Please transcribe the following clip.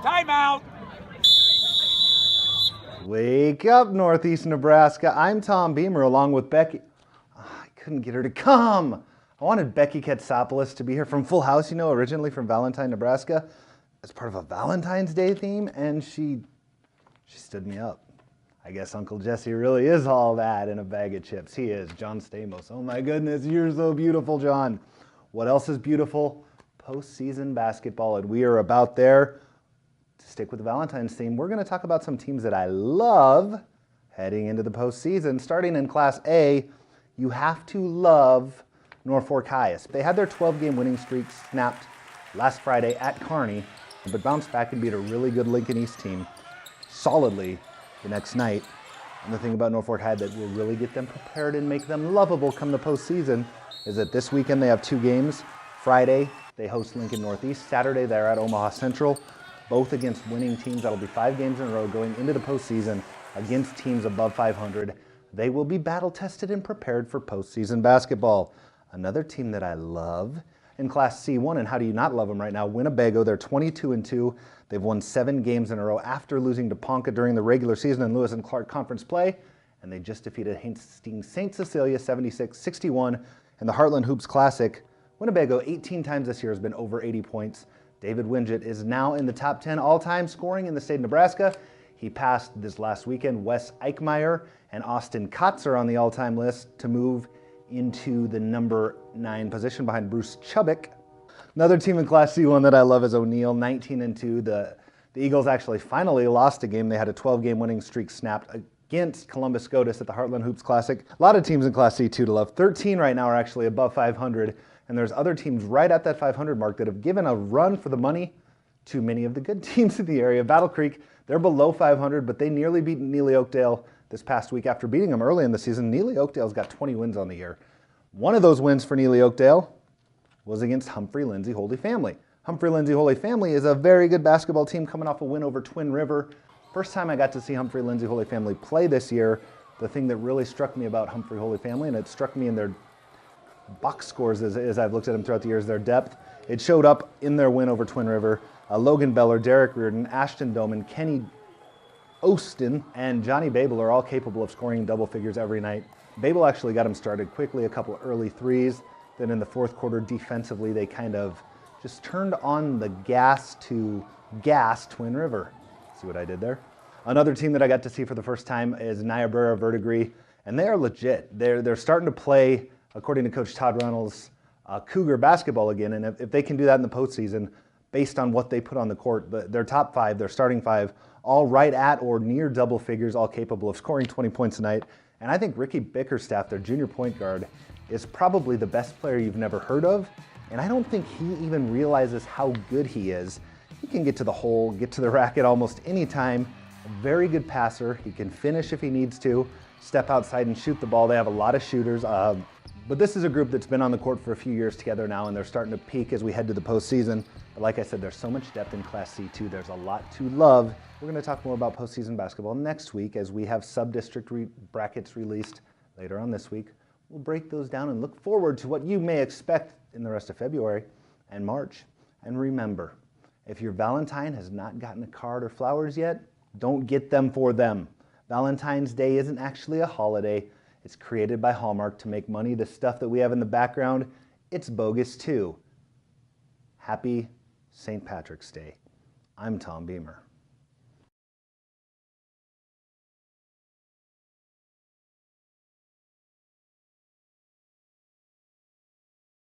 Timeout. Wake up, Northeast Nebraska. I'm Tom Beamer along with Becky. I couldn't get her to come. I wanted Becky Katsopoulos to be here from Full House, originally from Valentine, Nebraska, as part of a Valentine's Day theme, and she stood me up. I guess Uncle Jesse really is all that in a bag of chips. He is. John Stamos. Oh my goodness, you're so beautiful, John. What else is beautiful? Postseason basketball, and we are about there. To stick with the Valentine's theme, we're going to talk about some teams that I love heading into the postseason. Starting in Class A, you have to love Norfolk Highest. They had their 12-game winning streak snapped last Friday at Kearney, but bounced back and beat a really good Lincoln East team solidly the next night. And the thing about Norfolk High that will really get them prepared and make them lovable come the postseason is that this weekend they have 2 games. Friday, they host Lincoln Northeast. Saturday, they're at Omaha Central, both against winning teams. That'll be 5 games in a row going into the postseason against teams above 500. They will be battle-tested and prepared for postseason basketball. Another team that I love in Class C1, and how do you not love them right now, Winnebago. They're 22-2. They've won 7 games in a row after losing to Ponca during the regular season in Lewis and Clark Conference play, and they just defeated Hastings St. Cecilia 76-61 in the Heartland Hoops Classic. Winnebago 18 times this year has been over 80 points. David Wingett is now in the top 10 all-time scoring in the state of Nebraska. He passed this last weekend Wes Eichmeyer and Austin Kotzer on the all-time list to move into the number 9 position behind Bruce Chubbuck. Another team in Class C1 that I love is O'Neill, 19-2. The Eagles actually finally lost a game. They had a 12-game winning streak snapped against Columbus SCOTUS at the Heartland Hoops Classic. A lot of teams in Class C2 to love. 13 right now are actually above 500. And there's other teams right at that 500 mark that have given a run for the money to many of the good teams in the area. Battle Creek, they're below 500, but they nearly beat Neely Oakdale this past week after beating them early in the season. Neely Oakdale's got 20 wins on the year. One of those wins for Neely Oakdale was against HumphreyHoly Family. HumphreyHoly Family is a very good basketball team coming off a win over Twin River. First time I got to see HumphreyHoly Family play this year, the thing that really struck me about HumphreyHoly Family, and it struck me in their box scores as I've looked at them throughout the years, their depth. It showed up in their win over Twin River. Logan Beller, Derek Reardon, Ashton Doman, Kenny Ostin, and Johnny Babel are all capable of scoring double figures every night. Babel actually got them started quickly, a couple early threes. Then in the fourth quarter, defensively, they kind of just turned on the gas to gas Twin River. See what I did there? Another team that I got to see for the first time is Niobrara-Verdigre, and they are legit. They're starting to play, according to Coach Todd Reynolds, Cougar basketball again, and if they can do that in the postseason, based on what they put on the court, their top 5, their starting 5, all right at or near double figures, all capable of scoring 20 points a night. And I think Ricky Bickerstaff, their junior point guard, is probably the best player you've never heard of, and I don't think he even realizes how good he is. He can get to the hole, get to the racket almost any time. A very good passer. He can finish if he needs to, step outside and shoot the ball. They have a lot of shooters. But this is a group that's been on the court for a few years together now, and they're starting to peak as we head to the postseason. But like I said, there's so much depth in Class C2. There's a lot to love. We're going to talk more about postseason basketball next week as we have sub-district brackets released later on this week. We'll break those down and look forward to what you may expect in the rest of February and March. And remember, if your Valentine has not gotten a card or flowers yet, don't get them for them. Valentine's Day isn't actually a holiday. It's created by Hallmark to make money. The stuff that we have in the background, it's bogus too. Happy St. Patrick's Day. I'm Tom Beamer.